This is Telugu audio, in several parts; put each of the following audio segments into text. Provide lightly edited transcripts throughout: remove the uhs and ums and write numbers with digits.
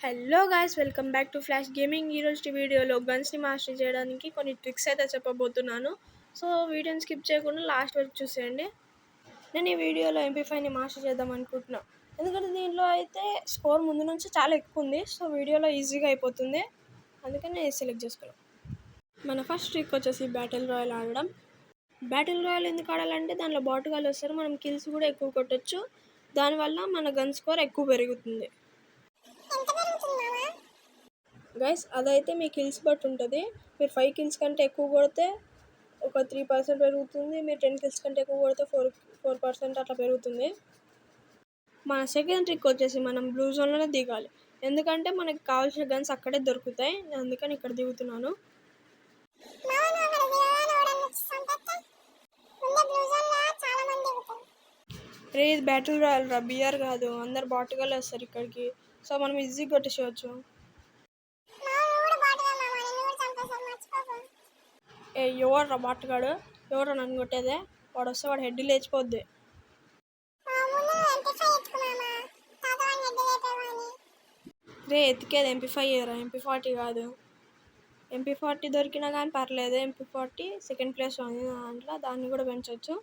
Hello guys, welcome back to flash gaming. ఈరోజు వీడియోలో గన్స్ని మాస్టర్ చేయడానికి కొన్ని ట్రిక్స్ అయితే చెప్పబోతున్నాను. సో వీడియోని స్కిప్ చేయకుండా లాస్ట్ వరకు చూసేయండి. నేను ఈ వీడియోలో MP5ని మాస్టర్ చేద్దాం అనుకుంటున్నాను, ఎందుకంటే దీంట్లో అయితే స్కోర్ ముందు నుంచి చాలా ఎక్కువ ఉంది. సో వీడియోలో ఈజీగా అయిపోతుంది, అందుకని నేను సెలెక్ట్ చేసుకున్నాను. మన ఫస్ట్ ట్రిక్ వచ్చేసి బ్యాటిల్ రాయల్ ఆడడం. బ్యాటిల్ రాయల్ ఎందుకు ఆడాలంటే దానిలో బాటుగాలు వస్తారు, మనం కిల్స్ కూడా ఎక్కువ కొట్టచ్చు. దానివల్ల మన గన్ స్కోర్ ఎక్కువ పెరుగుతుంది. గైస్, అదైతే మీ కిల్స్ బట్టి ఉంటుంది. మీరు 5 కిల్స్ కంటే ఎక్కువ కొడితే ఒక 3% పెరుగుతుంది. మీరు 10 కిల్స్ కంటే ఎక్కువ కొడితే 4% అట్లా పెరుగుతుంది. మన సెకండ్ ట్రిక్ వచ్చేసి మనం బ్లూ జోన్లోనే దిగాలి, ఎందుకంటే మనకి కావాల్సిన గన్స్ అక్కడే దొరుకుతాయి. అందుకని ఇక్కడ దిగుతున్నాను. రే, ఇది బ్యాటిల్ రాయల్ రా, బిఆర్ కాదు. అందరు బాటుగాలు వస్తారు ఇక్కడికి, సో మనం ఈజీగా కొట్టేసేయచ్చు. ఎవర్రా బాటగాడు? ఎవరో నన్ను కొట్టేదే? వాడు వస్తే వాడు హెడ్ లేచిపోద్ది. రే, ఎతికేది MP5 ఏరా, MP40 కాదు. MP40 దొరికినా కానీ పర్లేదు. MP40 సెకండ్ ప్లేస్ ఉంది దాంట్లో, దాన్ని కూడా పెంచవచ్చు.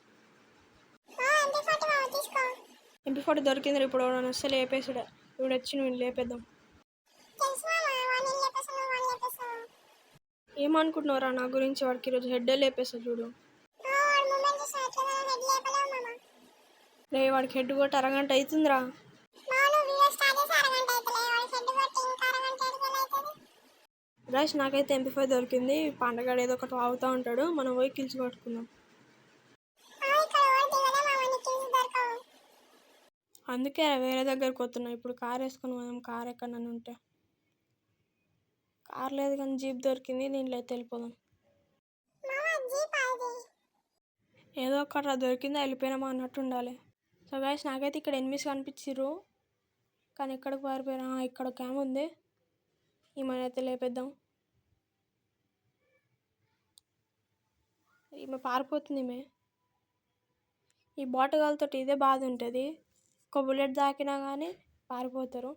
MP40 దొరికింది. ఇప్పుడు వాడు వస్తే లేపేసాడు. ఇప్పుడు వచ్చి నువ్వు లేపేద్దాం. ఏమనుకుంటున్నారా నా గురించి? వాడికి ఈరోజు హెడ్డే లేపేస్తా చూడు. రే, వాడికి హెడ్ కొట్టి అరగంట అవుతుందిరా. గైస్, నాకైతే MP5 దొరికింది. పండగ ఏదో ఒకటి వాగుతూ ఉంటాడు, మనం పోయి కిల్స్ కొట్టుకుందాం. అందుకే వేరే దగ్గరకు వస్తున్నాం. ఇప్పుడు కార్ వేసుకొని పోదాం. కార్ ఎక్కడన్నా ఉంటే. కార్ లేదు కానీ జీప్ దొరికింది, దీంట్లో అయితే వెళ్ళిపోదాం. ఏదో ఒకటి దొరికిందా వెళ్ళిపోయినామా అన్నట్టు ఉండాలి. సో గైస్, నాకైతే ఇక్కడ ఎనిమిస్ కనిపించారు, కానీ ఎక్కడికి పారిపోయారా? ఇక్కడ క్యామ్ ఉంది, ఈమెను అయితే లేపేద్దాం. ఈమె పారిపోతుంది. ఈ బాటగాలతో ఇదే బాధ ఉంటుంది, ఒక బుల్లెట్ దాకినా కానీ పారిపోతారు.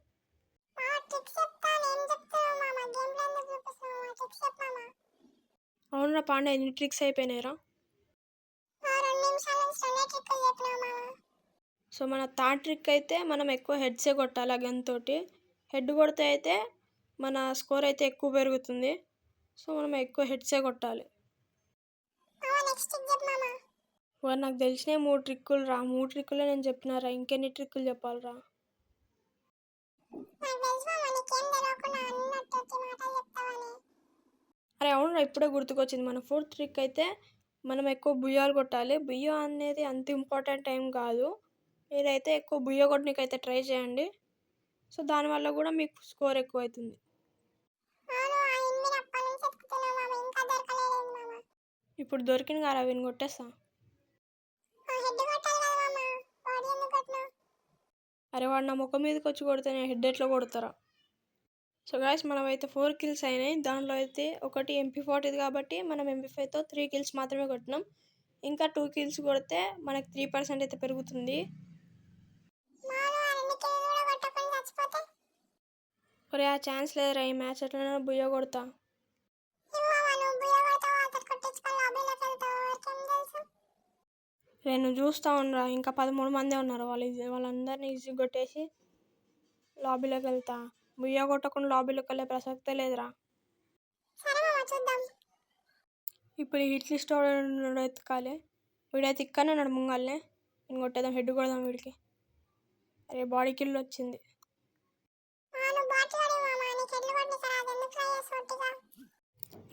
అవునరా పాండే, ఎన్ని ట్రిక్స్ అయిపోయినాయిరా? సో మన థర్డ్ ట్రిక్ అయితే మనం ఎక్కువ హెడ్సే కొట్టాలి. గన్ తోటి హెడ్ కొడితే అయితే మన స్కోర్ అయితే ఎక్కువ పెరుగుతుంది. సో మనం ఎక్కువ హెడ్సే కొట్టాలి. నాకు తెలిసినవి 3 ట్రిక్కులు రా. 3 ట్రిక్కులే నేను చెప్పినారా, ఇంకెన్ని ట్రిక్కులు చెప్పాలిరా? అరే అవునురా, ఇప్పుడే గుర్తుకొచ్చింది. మన 4th ట్రిక్ అయితే మనం ఎక్కువ బుయ్యాలు కొట్టాలి. బుయ్య అనేది అంత ఇంపార్టెంట్ టైం కాదు, మీరైతే ఎక్కువ బుయ్య కొట్టడానికైతే ట్రై చేయండి. సో దానివల్ల కూడా మీకు స్కోర్ ఎక్కువ అవుతుంది. ఇప్పుడు దొరికిన కదా, విని కొట్టేస్తా. అరే, వాడు నా ముఖం మీదకి వచ్చి కొడితే నేను హెడ్ ఎట్లా కొడతారా? సో గాయస్, మనమైతే 4 కిల్స్ అయినాయి. దాంట్లో అయితే ఒకటి MP40 కాబట్టి మనం MP5తో 3 కిల్స్ మాత్రమే కొట్టినాం. ఇంకా 2 కిల్స్ కొడితే మనకి 3% అయితే పెరుగుతుంది. ఒరే, ఆ ఛాన్స్ లేదురా, ఈ మ్యాచ్ ఎట్లా బుయ్య కొడతా. నేను చూస్తూ ఉండరా, ఇంకా 13 మందే ఉన్నారు. వాళ్ళందరినీ ఈజీ కొట్టేసి లాబీలోకి వెళ్తా. బుయ్య కొట్టకుండా లాబీలోకి వెళ్ళే ప్రసక్తే లేదురా. ఇప్పుడు హిట్ లిస్ట్ ఎత్తుకాలి. వీడైతే ఇక్కడనే ఉన్నాడు ముంగల్నే. నేను కొట్టేద్దాం, హెడ్ కొడదాం వీడికి. అరే, బాడీ కిల్ వచ్చింది.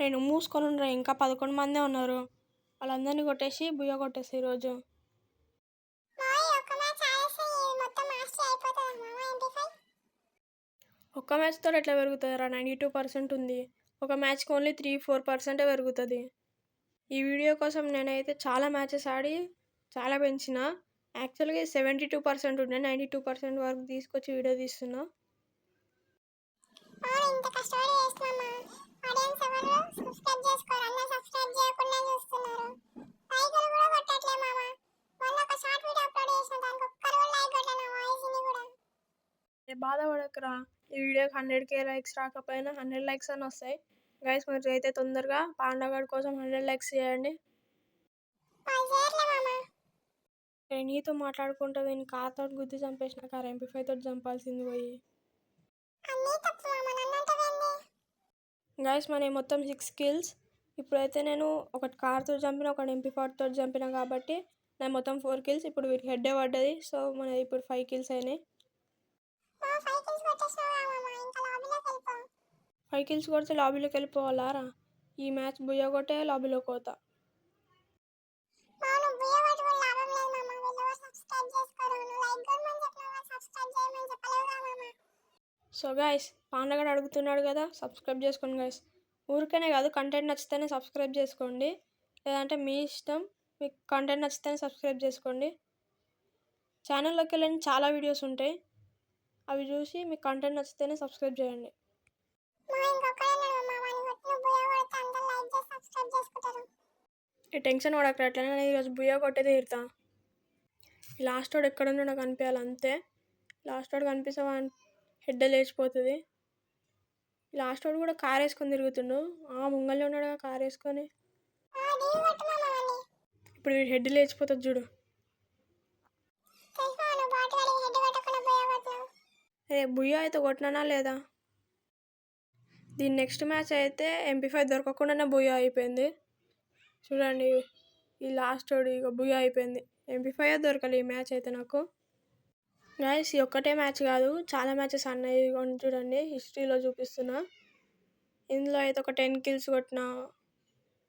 నేను మూసుకొని ఉండరా, ఇంకా 11 మందే ఉన్నారు. వాళ్ళందరినీ కొట్టేసి బుయ్య కొట్టేసి ఈరోజు. ఒక్క మ్యాచ్తో ఎట్లా పెరుగుతుందిరా? 92% ఉంది. ఒక మ్యాచ్కి ఓన్లీ 3-4% పెరుగుతుంది. ఈ వీడియో కోసం నేనైతే చాలా మ్యాచెస్ ఆడి చాలా పెంచిన. యాక్చువల్గా 72% ఉండే, 92% వరకు తీసుకొచ్చి వీడియో తీస్తున్నా. బాధ బాధపడకురా. ఈ వీడియోకి 100K లైక్స్ రాకపోయినా 100 లైక్స్ అని వస్తాయి. గైస్ మీరు అయితే తొందరగా పాండగాడి కోసం 100 లైక్స్ చేయండి. నేను నీతో మాట్లాడుకుంటా నేను కార్తో గుద్ది చంపేసిన కార్ MP5 తోటి చంపాల్సింది పోయి. గైస్ మన మొత్తం 6 kills. ఇప్పుడైతే నేను ఒకటి కార్తో చంపిన, ఒకటి MP4 తోటి చంపిన కాబట్టి నాకు మొత్తం 4 kills. ఇప్పుడు వీరికి హెడ్డే పడ్డది. సో మన ఇప్పుడు 5 kills అయినాయి. 5 kills కొడితే లాబీలోకి వెళ్ళిపోవాలారా? ఈ మ్యాచ్ బుయ్య కొట్టే లాబీలోకి పోతా. సో గైస్ పాండగాడు అడుగుతున్నాడు కదా, సబ్స్క్రైబ్ చేసుకోండి గైస్. ఊరికనే కాదు, కంటెంట్ నచ్చితేనే సబ్స్క్రైబ్ చేసుకోండి, లేదంటే మీ ఇష్టం. మీకు కంటెంట్ నచ్చితేనే సబ్స్క్రైబ్ చేసుకోండి. ఛానల్లోకి వెళ్ళని చాలా వీడియోస్ ఉంటాయి, అవి చూసి మీకు కంటెంట్ నచ్చితేనే సబ్స్క్రైబ్ చేయండి. ఈ టెన్షన్ పడకరా, అట్లనే నేను ఈరోజు బుయ్య కొట్టే తీరుతా. ఈ లాస్ట్ వాడు ఎక్కడున్నా నాకు కనిపించాలి అంతే. లాస్ట్ వాడు కనిపిస్తే హెడ్ లేచిపోతుంది. లాస్ట్ వాడు కూడా కార్ వేసుకొని తిరుగుతుండు. ముంగల్నే ఉన్నాడు కార్ వేసుకొని. ఇప్పుడు వీడు హెడ్ లేచిపోతుంది చూడు. బుయ్య అయితే కొట్టినా లేదా? దీని నెక్స్ట్ మ్యాచ్ అయితే MP5 దొరకకుండానే బుయ్య అయిపోయింది. చూడండి ఈ లాస్ట్ వాడు ఇక బుయ్య అయిపోయింది. MP5 దొరకలేదు ఈ మ్యాచ్ అయితే నాకు. గైస్ ఈ ఒక్కటే మ్యాచ్ కాదు, చాలా మ్యాచెస్ అన్నాయి. చూడండి హిస్టరీలో చూపిస్తున్నా. ఇందులో అయితే ఒక 10 kills కొట్టిన,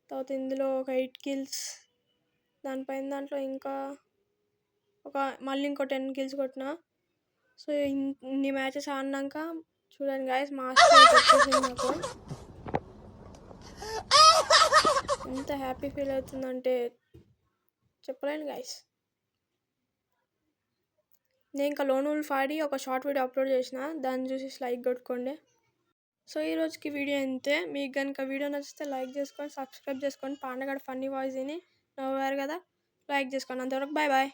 తర్వాత ఇందులో ఒక 8 kills, దానిపైన దాంట్లో ఇంకా మళ్ళీ ఇంకో 10 kills కొట్టిన. సో ఇన్ని మ్యాచెస్ ఆడినాక చూడండి గైస్ మాస్టర్ అయితే వచ్చేసింది నాకు. ఎంత హ్యాపీ ఫీల్ అవుతుందంటే చెప్పలేను గైస్. నేను ఇంకా లోన్ వుల్ఫ్ ఆడి ఒక షార్ట్ వీడియో అప్లోడ్ చేసిన, దాన్ని చూసి లైక్ కొట్టుకోండి. సో ఈ రోజుకి వీడియో అంతే. మీకు కనుక వీడియో నచ్చితే లైక్ చేసుకొని సబ్స్క్రైబ్ చేసుకోండి. పాండగాడు ఫన్నీ వాయిస్ విని నవ్వారు కదా, లైక్ చేసుకోండి. అంతవరకు బాయ్ బాయ్.